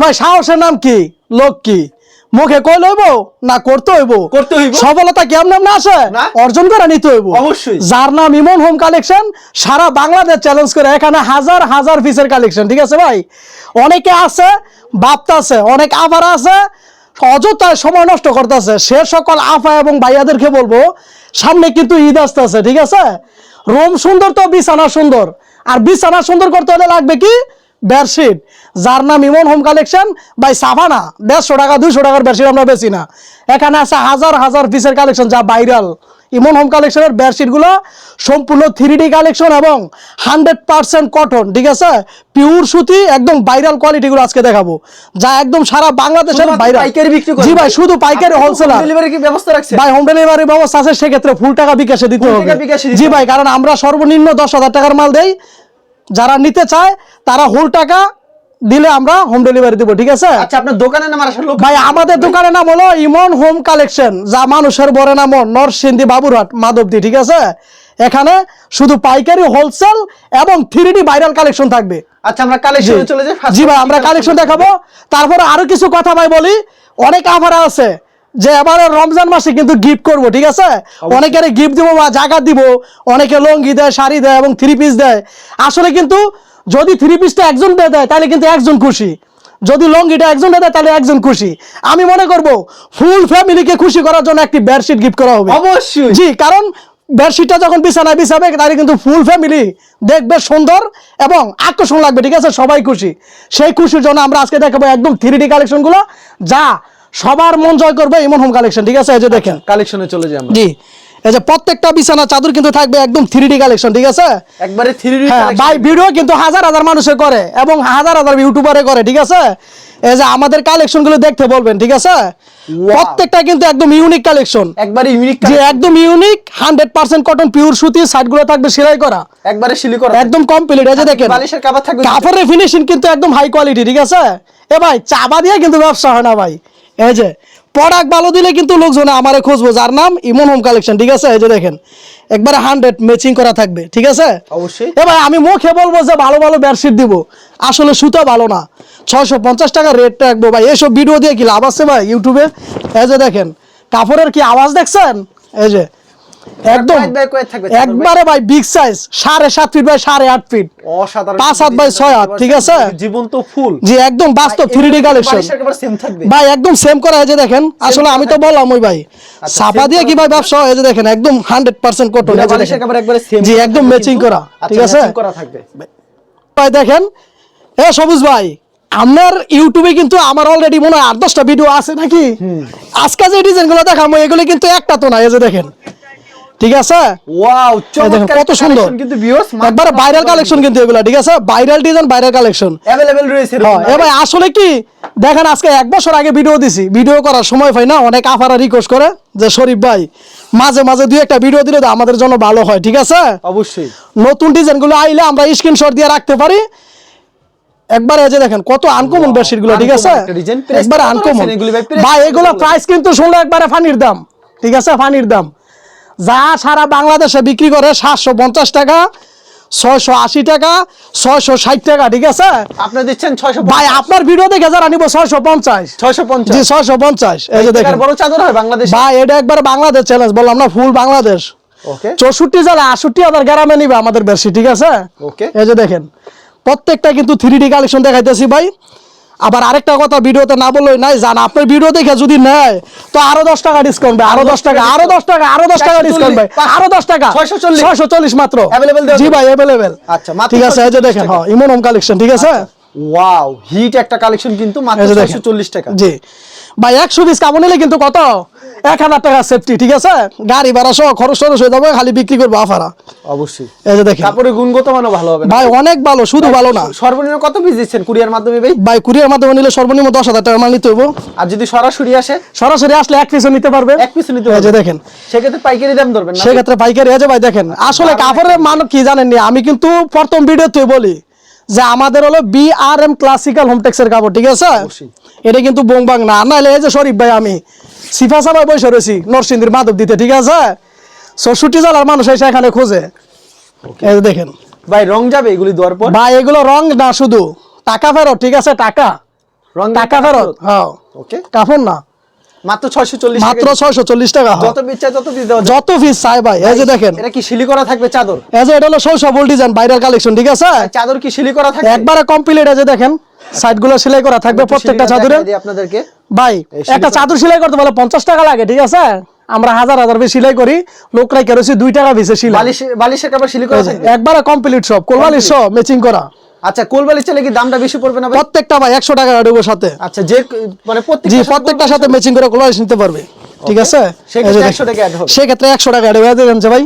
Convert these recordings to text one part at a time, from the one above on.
ভাই সাহসের নাম কি, লোক কি, মুখে কই লইব না করতে হইব, সফলতা কেমন না আসে অর্জন করে নিতে হইব অবশ্যই। যার নাম ইমন হোম কালেকশন সারা বাংলাদেশ চ্যালেঞ্জ করে এখানে হাজার হাজার পিসের কালেকশন। ঠিক আছে ভাই, অনেকে আছে ভাবতাছে, অনেক আফার আছে অযথায় সময় নষ্ট করতেছে। সে সকল আফা এবং ভাইয়াদেরকে বলবো সামনে কিন্তু ঈদ আসতেছে। ঠিক আছে, রুম সুন্দর তো বিছানা সুন্দর, আর বিছানা সুন্দর করতে হলে লাগবে কি বেডশিট। যার নাম ইমন হোম কালেকশন ভাই সাফানা 150 টাকা 200 টাকার বেডশিট আমরা বেশি না, এখানে আছে হাজার হাজার পিসের কালেকশন যা ভাইরাল। ইমন হোম কালেকশনের বেডশিট গুলো সম্পূর্ণ 3D কালেকশন এবং 100% কটন। ঠিক আছে, পিওর সুতি, একদম ভাইরাল কোয়ালিটি গুলো আজকে দেখাবো যা একদম সারা বাংলাদেশের ভাইরাল। পাইকারি বিক্রি করেন? জি ভাই, শুধু পাইকারি, হোলসেলার। ডেলিভারি কি ব্যবস্থা রাখছেন? ভাই হোম ডেলিভারি ব্যবস্থা আছে, সেক্ষেত্রে ফুল টাকা বিকাশে দিতে হবে। জি ভাই, কারণ আমরা সর্বনিম্ন 10,000 টাকার মাল দেই, যারা নিতে চায় তারা হোল টাকা দিলে আমরা হোম ডেলিভারি দিব। ঠিক আছে, আচ্ছা আপনার দোকানের নাম আর আসলে ভাই আমাদের দোকানের নাম হলো ইমন হোম কালেকশন, যা মানুষের বড় নাম নরসিংদী বাবুরহাট মাধবদী। ঠিক আছে, এখানে শুধু পাইকারি, হোলসেল এবং 3D ভাইরাল কালেকশন থাকবে। আচ্ছা আমরা কালেকশনে চলে যাই। জি ভাই, আমরা কালেকশন দেখাবো। তারপরে আরো কিছু কথা ভাই বলি, অনেক অফার আছে যে এবারে রমজান মাসে কিন্তু গিফট করব। ঠিক আছে, অনেকের গিফট দিব বা জায়গা দিব, অনেকে লঙ্গি দেয়, শাড়ি দেয় এবং 3 পিস দেয়। আসলে কিন্তু যদি 3 পিসটা একজন দেয় তাহলে কিন্তু একজন খুশি, যদি লঙ্গিটা একজন দেয় তাহলে একজন খুশি। আমি মনে করব ফুল ফ্যামিলিকে খুশি করার জন্য একটি বেডশিট গিফট করা হবে অবশ্যই। জি, কারণ বেডশিটটা যখন বিছানায় বিছাবে তাহলে কিন্তু ফুল ফ্যামিলি দেখবে সুন্দর এবং আকর্ষণ লাগবে। ঠিক আছে, সবাই খুশি। সেই খুশির জন্য আমরা আজকে দেখাবো একদম 3D কালেকশন গুলো যা সবার মন জয় করবে, ইমন হোম কালেকশন। ঠিক আছে, এই যে দেখেন কালেকশনে চলে যাই আমরা। জি, এই যে প্রত্যেকটা বিছানা চাদর কিন্তু থাকবে একদম 3D কালেকশন। ঠিক আছে, একবারে 3D কালেকশন। ভাই ভিডিও কিন্তু হাজার হাজার মানুষে করে এবং হাজার হাজার ইউটিউবারে করে। ঠিক আছে, এই যে আমাদের কালেকশন গুলো দেখতে বলবেন। ঠিক আছে, প্রত্যেকটা কিন্তু একদম ইউনিক কালেকশন, একবারে ইউনিক, যে একদম ইউনিক 100% কটন পিওর সুতি। সাইড গুলো থাকবে সেলাই করা, একবারে সিলি করা, একদম কমপ্লিট। এই যে দেখেন বালিশের কভার থাকবে, কাপড়ের ফিনিশিং কিন্তু একদম হাই কোয়ালিটি। ঠিক আছে, এ ভাই চাবা দিয়ে কিন্তু ব্যবসা হয় না ভাই। এই যে প্রোডাক্ট ভালো দিলে কিন্তু লোকজন আমারে খুঁজবো, যার নাম ইমন হোম কালেকশন। ঠিক আছে, এই যে দেখেন একবারে 100 ম্যাচিং করা থাকবে। ঠিক আছে, অবশ্যই। এ ভাই আমি মুখে বলবো যে ভালো ভালো বেডশিট দিব, আসলে সুতা ভালো না, 650 টাকা রেট রাখবো ভাই। এসব ভিডিও দিয়ে কি লাভ আছে ভাই ইউটিউবে? এই যে দেখেন কাপড়ের কি আওয়াজ দেখছেন, এই যে একদম একবারে ভাই big size, 7.5 feet by 8.5 feet, অসাধারণ 5 হাত বাই 6 হাত। ঠিক আছে, জীবন্ত ফুল। জি একদম বাস্তব 3D কালেকশন ভাই, একদম সেম করা। এই যে দেখেন, আসলে আমি তো বললাম ওই ভাই ছাপা দিয়ে কি ভাই ব্যবসা। এই যে দেখেন একদম 100% কটন, জি একদম ম্যাচিং করা। ঠিক আছে ভাই, দেখেন এ সবুজ ভাই আপনার ইউটিউবে কিন্তু আমার অলরেডি মনে হয় 8-10টা ভিডিও আছে নাকি। আজকে যে ডিজাইন গুলো দেখাবো এগুলো কিন্তু একটা তো না। এই যে দেখেন, ঠিক আছে, ওয়াও চমৎকার কত সুন্দর, কিন্তু ভিউয়ার্স একবারে ভাইরাল কালেকশন কিন্তু এগুলো। ঠিক আছে, viral design, viral collection available রয়েছে। এ ভাই আসলে কি দেখেন, আজকে 1 বছর আগে ভিডিও দিছি, ভিডিও করার সময় পাই না, অনেক আফারা রিকোয়েস্ট করে যে শরীফ ভাই মাঝে মাঝে 2-1টা ভিডিও দিলে তো আমাদের জন্য ভালো হয়। ঠিক আছে, অবশ্যই নতুন ডিজাইন গুলো আইলে আমরা স্ক্রিনশট দিয়ে রাখতে পারি। একবার এই যে দেখেন কত আনকমন বেডশিট গুলো। ঠিক আছে, একবার আনকমন ভাই, এগুলো প্রাইস কিন্তু শুনলে একবারে ফানির দাম। ঠিক আছে, ফানির দাম যা সারা বাংলাদেশে বিক্রি করে 750 টাকা, 680 টাকা, 660 টাকা। ঠিক আছে, আপনি দিচ্ছেন 650 ভাই আপনার ভিডিও দেখে যারা নিব 650 জি 650। এই যে দেখেন বড় চাদর হয় বাংলাদেশ ভাই, এটা একবার বাংলাদেশ চ্যালেঞ্জ, বললাম না ফুল বাংলাদেশ। ওকে, 64 জেলা 68,000 গ্রামে নিবে আমাদের বেশি। ঠিক আছে, ওকে, এই যে দেখেন প্রত্যেকটা কিন্তু 3D কালেকশন দেখাইতেছি ভাই। আবার আরেকটা কথা ভিডিওতে না বললেই নাই, জান আপনার ভিডিও দেখে যদি নেয় তো আরো 10 টাকা ডিসকাউন্ট ভাই, আরো 10 টাকা, আরো 10 টাকা, আরো 10 টাকা ডিসকাউন্ট ভাই, আরো 10 টাকা, 640 মাত্র জি ভাই अवेलेबल। আচ্ছা ঠিক আছে, এই যে দেখেন হ্যাঁ ইমন হোম কালেকশন। ঠিক আছে, ওয়াও হিট একটা কালেকশন কিন্তু মাত্র 640 টাকা। জি ভাই 100 পিস কাপড় নিলে কিন্তু কত 1000 টাকা সেফটি। ঠিক আছে, গাড়ি ভাড়া সহ খরচ হয়ে যাবে, খালি বিক্রি করবো আফারা। অবশ্যই, এই যে দেখেন কাপড়ের গুণগত মানও ভালো হবে ভাই, অনেক ভালো, শুধু ভালো না। সর্বনিম্ন কত পিস দিচ্ছেন কুরিয়ার মাধ্যমে ভাই? ভাই কুরিয়ার মাধ্যমে নিলে সর্বনিম্ন 10,000 টাকা মাল নিতে হবে। আর যদি সরাসরি আসে? সরাসরি আসলে 1 পিসও নিতে পারবে, 1 পিস নিতে পারবে। এই যে দেখেন সেক্ষেত্রে পাইকারি দাম ধরবেন না? সেক্ষেত্রে পাইকারি। এই যে ভাই দেখেন, আসলে কাপড়ের মান কি জানেননি, আমি কিন্তু প্রথম ভিডিওতে বলি যে আমাদের হলো BRM ক্লাসিক্যাল হোমটেক্সের কাপড়। ঠিক আছে, এটা কিন্তু বোংবাং না, নাহলে এই যে শরীফ ভাই আমি সিফা সাবাই বসে রয়েছি নরসিংদীর মাধব দিতে। ঠিক আছে, 64 জেলার মানুষ এসে এখানে খোঁজে। এই যে দেখেন ভাই রং যাবে এগুলি দেওয়ার পর? ভাই এগুলো রং না, শুধু টাকা ফেরত। ঠিক আছে, টাকা রং টাকা ফেরত। হ্যাঁ ওকে, কাপড় না, মাত্র 640 মাত্র 640 টাকা। যত পিস চাই তত পিস দেওয়া যাবে। যত পিস চাই ভাই। এই যে দেখেন, এটা কি শিলি করা থাকবে চাদর? এই যে এটা হলো সৌসবল ডিজাইন বাইরের কালেকশন, ঠিক আছে? চাদর কি শিলি করা থাকবে? একবারে কমপ্লিট। এই যে দেখেন সাইড গুলো সেলাই করা থাকবে প্রত্যেকটা চাদরে। আপনাদেরকে ভাই একটা চাদর সেলাই করতে বলে 50 টাকা লাগে, ঠিক আছে? আমরা হাজার হাজার পিস সেলাই করি, লোকরা কেরোসি 2 টাকা পিসে সেলাই। বালিশের কাপড় শিলি করা থাকবে একবারে কমপ্লিট সব, কোলবালিশ সব ম্যাচিং করা। আচ্ছা, কোল বালিশ চাইলে কি দামটা বেশি পড়বে না ভাই? প্রত্যেকটা ভাই 100 টাকা দেবো সাথে। আচ্ছা, যে মানে জি প্রত্যেকটার সাথে ম্যাচিং করে কোলবালিশ নিতে পারবে, ঠিক আছে? সেক্ষেত্রে 100 টাকা অ্যাড হবে। সেক্ষেত্রে 100 টাকা অ্যাড হবে। দেখেন ভাই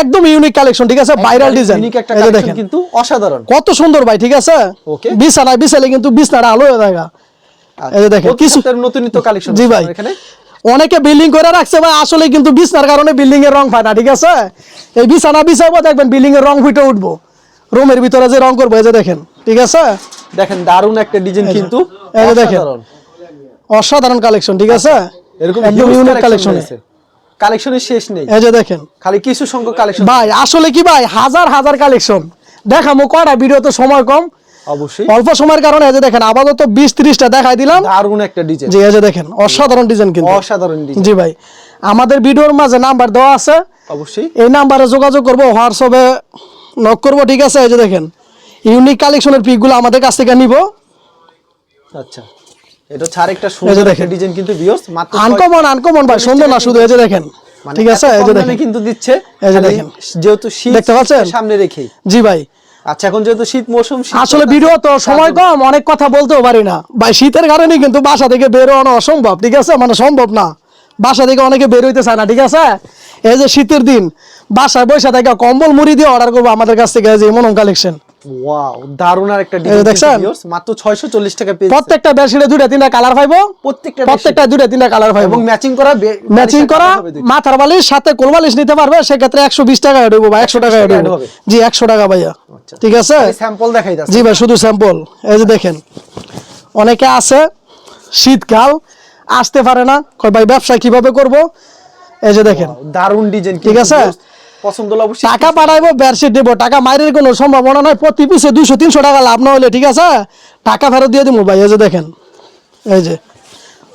একদম ইউনিক কালেকশন, ঠিক আছে? ভাইরাল ডিজাইন, ইউনিক একটা এই যে কালেকশন দেখেন কিন্তু অসাধারণ। কত সুন্দর ভাই, ঠিক আছে? ওকে, বিছানায় বিছালে কিন্তু বিছনাটা আলো হয়ে যায়। এই যে দেখেন কিছু নতুনিত কালেকশন। জি ভাই, এখানে অনেকে বিল্ডিং করে রাখছে ভাই, আসলে কিন্তু বিছনার কারণে বিল্ডিং এর রং পায় না, ঠিক আছে? এই বিছানা বিছাইবো, দেখবেন বিল্ডিং এর রং ফুটে উঠবো, রুমের ভিতরে যে রং করবো। এই যে দেখেন, ঠিক আছে? দেখেন দারুণ একটা ডিজাইন কিন্তু এই যে দেখেন অসাধারণ। অসাধারণ কালেকশন, ঠিক আছে? এরকম একদম ইউনিক কালেকশন। কালেকশনের শেষ নেই। এই যে দেখেন খালি কিছু সংখ্যক কালেকশন ভাই, আসলে কি ভাই হাজার হাজার কালেকশন দেখামো, কয়টা ভিডিও তো সময় কম, অবশ্যই অল্প সময়ের কারণে। এই যে দেখেন আপাতত 20-30টা দেখাই দিলাম। দারুণ একটা ডিজাইন। জি এই যে দেখেন অসাধারণ ডিজাইন কিন্তু, অসাধারণ ডিজাইন। জি ভাই, আমাদের ভিডিওর মাঝে নাম্বার দেওয়া আছে, অবশ্যই এই নাম্বারে যোগাযোগ করবো, হোয়াটসঅ্যাপে নক করবো, ঠিক আছে? এই যে দেখেন ইউনিক কালেকশনের পিকগুলো আমাদের কাছ থেকে নিব। আচ্ছা, এটা ছাড় একটা সুন্দর একটা ডিজাইন কিন্তু ভিউয়ার্স, মাত্র আনকমন ভাই, সুন্দর না শুধু, এই যে দেখেন, ঠিক আছে? এই যে দেখেন কিন্তু দিচ্ছে, এই যে দেখেন, যেহেতু শীত দেখতে পাচ্ছেন সামনে রেখেই। জি ভাই, আচ্ছা, এখন যেহেতু শীত মৌসুম, আসলে ভিডিও তো সময় কম, অনেক কথা বলতেও পারি না ভাই, শীতের কারণে কিন্তু বাসা থেকে বের হওয়া অসম্ভব, ঠিক আছে? মানে সম্ভব না, বাসা থেকে অনেকে বের হইতে চায় না, ঠিক আছে? এই যে শীতের দিন বাসায় বসে থেকে কম্বল মুড়ি দিয়ে অর্ডার করবো আমাদের কাছ থেকে। এই যে মনম কালেকশন, ওয়াও, দারুণ আর একটা ডিজাইন দেখছেন? ভিউয়ার্স, মাত্র 640 টাকা পেয়ে প্রত্যেকটা বেডশিটে 2-3টা কালার পাইবো, প্রত্যেকটা 2-3টা কালার পাইবো, এবং ম্যাচিং করা ম্যাচিং করা মাথার বালিশ সাথে কোলবালিশ নিতে পারবে। সেক্ষেত্রে 120 টাকা অ্যাড হবে বা 100 টাকা অ্যাড হবে। জি 100 টাকা ভাইয়া, ঠিক আছে? স্যাম্পল দেখাই যাচ্ছে। জি ভাই শুধু স্যাম্পল। এই যে দেখেন অনেকে আছে শীতকাল আসতে পারে না, কয় ভাই ব্যবসা কিভাবে করব? এই যে দেখেন দারুণ ডিজাইন, ঠিক আছে? পছন্দ হলে অবশ্যই টাকা পাঠাইবো, বেডশিট দেবো, টাকা মাইরের কোনো সম্ভাবনা নাই, প্রতি পিসে 200-300 টাকা লাভ না হলে, ঠিক আছে? টাকা ফেরত দিয়ে দিব ভাই। এই যে দেখেন, এই যে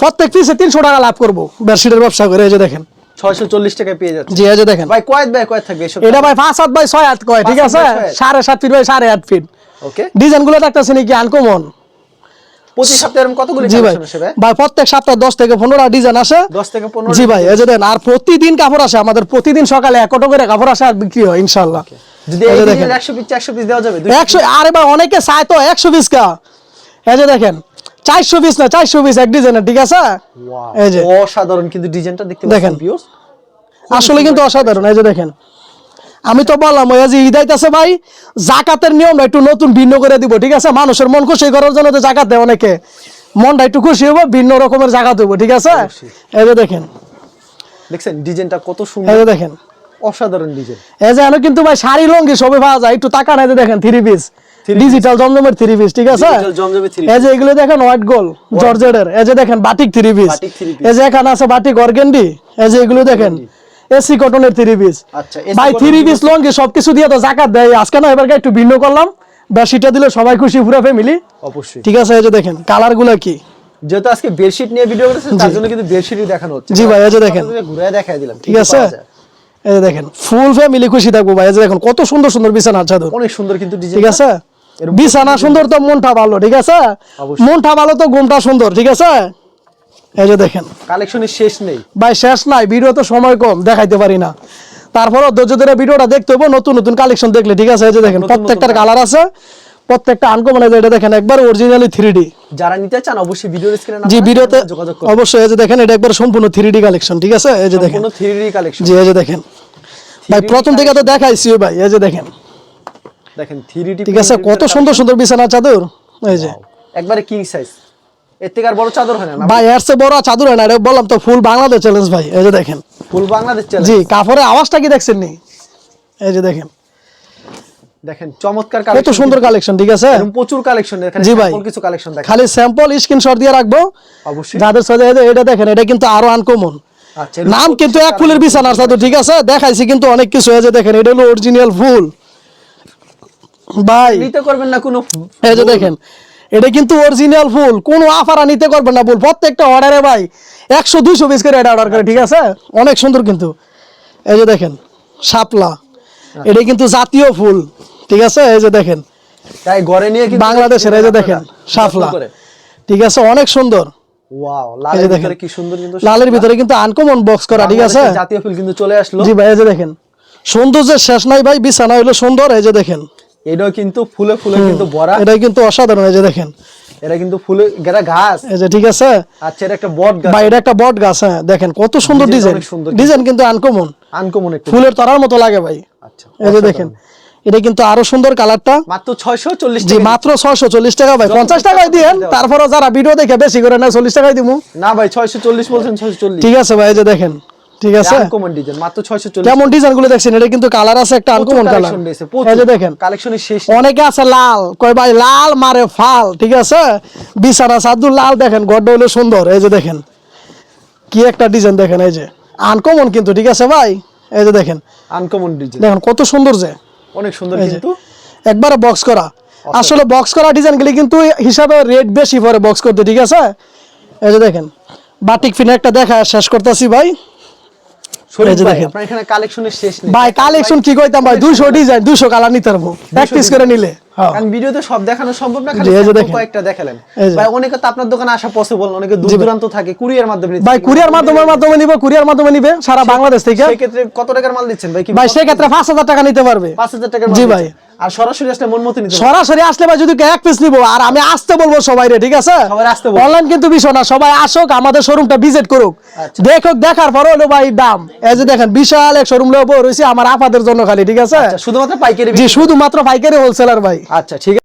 প্রত্যেক পিসে 300 টাকা লাভ করবো বেডশিটের ব্যবসা করে। এই যে দেখেন 640 টাকায় পেয়ে যাচ্ছে। জি এই যে দেখেন ভাই কয়েক থাকবে এসব? এটা ভাই 5 হাত বাই 6 হাত কয়, ঠিক আছে? 7.5 feet by 8.5 feet. Okay, design গুলো দেখতেছেন কি আনকমন। প্রতি সপ্তাহে এরকম কতগুলো জি ভাই, কালেকশন আসে ভাই? ভাই প্রত্যেক সপ্তাহে 10 থেকে 15টা ডিজাইন আসে। 10 থেকে 15। জি ভাই এই যে দেন, আর প্রতিদিন কাপড় আসে আমাদের, প্রতিদিন সকালে 1 অটো করে কাপড় আসে আর বিক্রি হয় ইনশাআল্লাহ। যদি এই ডিজাইন 100 পিস 100 পিস দেওয়া যাবে? 100, আরে ভাই অনেকে চায় তো 100 পিস কা। এই যে দেখেন 400 পিস না, 400 পিস এক ডিজাইনের, ঠিক আছে? এই যে অসাধারণ কিন্তু ডিজাইনটা দেখতে দেখেন পাচ্ছেন ভিউয়ার্স, আসলে কিন্তু অসাধারণ। এই যে দেখেন আমি তো বললাম ওই যে ঈদ আইতাছে ভাই, জাকাতের নিয়মটা একটু নতুন ভিন্ন করে দিব, ঠিক আছে? মানুষের মন খুশি করার জন্য তো জাকাত দেয় অনেকে, মনটা একটু খুশি হবো, ভিন্ন রকমের জাকাত হইব, ঠিক আছে? এই যে দেখেন, দেখছেন ডিজাইনটা কত এই সুন্দর, যে দেখেন অসাধারণ ডিজাইন। এই যে এনে কিন্তু ভাই শাড়ি লঙ্গি সবই পাওয়া যায়, একটু টাকা নাই। দেখেন 3 পিস ডিজিটাল জমজমের 3 পিস, ঠিক আছে? এই যে এগুলো দেখেন হোয়াইট গোল্ড জর্জেটের। এই যে দেখেন বাটিক 3 পিস, এই যে এখানে আছে বাটিক অর্গেন্ডি। এই যে এগুলো দেখেন এসি কটনের 3 পিস। আচ্ছা ভাই 3 পিস লঙ্গি সবকিছু দিয়ে তো জাকাত দেয়, আজকে না এবার একটু ভিন্ন করলাম, বেশিটা দিলে সবাই খুশি, পুরো ফ্যামিলি, অবশ্যই, ঠিক আছে? এই যে দেখেন কালার গুলা কি, যেহেতু আজকে বেডশিট নিয়ে ভিডিও করেছেন তার জন্য কিন্তু বেডশিটই দেখানো হচ্ছে। জি ভাই এই যে দেখেন ঘুরে দেখাই দিলাম, ঠিক আছে? এই যে দেখেন ফুল ফ্যামিলি খুশি থাকবো ভাই। এই যে দেখেন কত সুন্দর সুন্দর বিছানা চাদর, অনেক সুন্দর কিন্তু ডিজাইন, ঠিক আছে? বিছানা সুন্দর তো মনটা ভালো, ঠিক আছে? মনটা ভালো তো ঘুমটা সুন্দর, ঠিক আছে? এই যে দেখেন কালেকশনের শেষ নেই ভাই, শেষ নাই, ভিডিও তো সময় কম, দেখাইতে পারি না, তারপরও ধৈর্য ধরে ভিডিওটা দেখতে হবে, নতুন নতুন কালেকশন দেখলে, ঠিক আছে? এই যে দেখেন প্রত্যেকটার কালার আছে, প্রত্যেকটা আনকমন। এই যে এটা দেখেন একবার অরিজিনালি 3D, যারা নিতে চান অবশ্যই ভিডিওর স্ক্রিনে জি ভিডিওতে যোগাযোগ করুন অবশ্যই। এই যে দেখেন এটা একবার সম্পূর্ণ 3D কালেকশন, ঠিক আছে? এই যে দেখেন সম্পূর্ণ 3D কালেকশন। জি এই যে দেখেন ভাই প্রথম থেকে তো দেখাইছি ভাই। এই যে দেখেন 3D, ঠিক আছে? কত সুন্দর সুন্দর বিছানা চাদর। এই যে একবারে কিং সাইজ, এর থেকে আর বড় চাদর হয় না ভাই, এর চেয়ে বড় চাদর হয় না, এটা বললাম তো ফুল বাংলাদেশ চ্যালেঞ্জ ভাই। এই যে দেখেন ফুল বাংলাদেশ চ্যালেঞ্জ। জি কাপড়ের আওয়াজটা কি দেখছেন নি? এই যে দেখেন চমৎকার কত কালেকশন, সুন্দর কালেকশন, ঠিক আছে? এরকম প্রচুর কালেকশন। এখানে জি ভাই, স্যাম্পল কিছু কালেকশন দেখাই, খালি স্যাম্পল স্ক্রিনশট দিয়ে রাখবো অবশ্যই যাদের সাথে। এটা দেখেন এটা কিন্তু আরো আনকমন, আচ্ছা নাম কিন্তু এক ফুলের বিছানার চাদর, ঠিক আছে? দেখাইছি কিন্তু অনেক কিছু। এই যে দেখেন এটা হলো অরিজিনাল ফুল ভাই, নিতে করবেন না কোনো। এই যে দেখেন এটা কিন্তু অরিজিনাল ফুল, কোনো আফারা নিতে করবেন না ফুল, প্রত্যেকটা অর্ডারে ভাই 100-200 পিস করে এটা অর্ডার করে, ঠিক আছে? অনেক সুন্দর কিন্তু। এই যে দেখেন শাপলা, এটা কিন্তু জাতীয় ফুল, ঠিক আছে? এই যে দেখেন তাই ঘরে নিয়ে কিন্তু বাংলাদেশের, এই যে দেখেন শাপলা, ঠিক আছে? অনেক সুন্দর। ওয়াও, এই যে লালের দেখেন ভিতরে কি সুন্দর কিন্তু লালের ভিতরে কিন্তু আনকমন বক্স করা, ঠিক আছে? বাংলাদেশের জাতীয় ফুল কিন্তু চলে আসলো। জি ভাই, এই যে দেখেন সৌন্দর্যের শেষ নাই ভাই, বিছানা হইলো সুন্দর। এই যে দেখেন এটাও কিন্তু ফুলে ফুলে কিন্তু ভরা, এটাই কিন্তু অসাধারণ। এই যে দেখেন এটা কিন্তু ফুলে ঘেরা ঘাস। এই যে, ঠিক আছে আচ্ছা, এটা একটা বট গাছ, ভাই, এটা একটা বট গাছ। হ্যাঁ দেখেন কত সুন্দর ডিজাইনটা ডিজাইন, অনেক সুন্দর ডিজাইন কিন্তু আনকমন, আনকমন একটা। ফুলের তরার মতো লাগে ভাই। আচ্ছা, এই যে দেখেন এটা কিন্তু আরো সুন্দর কালারটা। মাত্র 640 জি টাকা। মাত্র 640 টাকা ভাই, 50 টাকায় দিয়েন, তারপরে যারা ভিডিও দেখে বেশি করে না 40 টাকায় দিমু। না ভাই, 640 বলছেন, 640। ঠিক আছে ভাই, এই যে দেখেন, ঠিক আছে? আনকমন ডিজাইন, মাত্র 640। কেমন ডিজাইন গুলো দেখছেন, এটা কিন্তু কালার আছে একটা আনকমন কালার। এই যে দেখেন কালেকশনের শেষ। অনেকে আছে লাল, কয় ভাই লাল মারে ফাল, ঠিক আছে? বিছানা সাদুর লাল, দেখেন গড্ডা হলো সুন্দর। এই যে দেখেন কি একটা ডিজাইন, দেখেন এই যে আনকমন কিন্তু, ঠিক আছে ভাই? এই যে দেখেন আনকমন ডিজাইন, দেখেন কত সুন্দর, যে অনেক সুন্দর এই যে কিন্তু। একবারে বক্স করা। আসলে বক্স করা ডিজাইন গুলি কিন্তু হিসাবে রেট বেশি পড়ে বক্স করতে, ঠিক আছে? এই যে দেখেন বাটিক ফিনে একটা দেখা শেষ করতেছি ভাই। শরীফ এই যে ভাই, দেখেন। আপনার এখানে কালেকশনের শেষ নেই ভাই কালেকশন কি কইতাম ভাই, 200 ডিজাইন 200 কালার নিতে পারবো এক পিস করে নিলে। হ্যাঁ কারণ ভিডিওতে সব দেখানো সম্ভব না, জি, খালি এই যে sample দেখেন। কয়েকটা দেখালেন। এই যে। ভাই অনেকে তো আপনার দোকানে আসা পসিবল না, অনেকে দূর দূরান্ত থাকে, কুরিয়ার মাধ্যমে নিচ্ছে। ভাই কুরিয়ার মাধ্যমে নিব, কুরিয়ার মাধ্যমে নিবে সারা বাংলাদেশ থেকে। সেই ক্ষেত্রে কত টাকার মাল দিচ্ছেন ভাই? কি ভাই সেক্ষেত্রে 5000 টাকা নিতে পারবে। 5000 টাকার মাল জি দিচ্ছেন? ভাই। আর সরাসরি আসলে মন মতো নিতে পারবেন। সরাসরি আসলে ভাই যদি এক পিস নিব, আর আমি আসতে বলবো সবাই রে, ঠিক আছে? সবাই আসতে বলবো। অনলাইন কিন্তু বিষয় না, সবাই আসুক আমাদের শোরুমটা ভিজিট করুক, আচ্ছা। দেখুক, দেখার পরে হলো ভাই দাম। এই যে দেখেন বিশাল এক শোরুম রয়েছে আমার আপাদের জন্য খালি, ঠিক আছে? আচ্ছা, শুধুমাত্র পাইকারি জি শুধুমাত্র পাইকারি হোলসেলার ভাই। আচ্ছা, ঠিক আছে।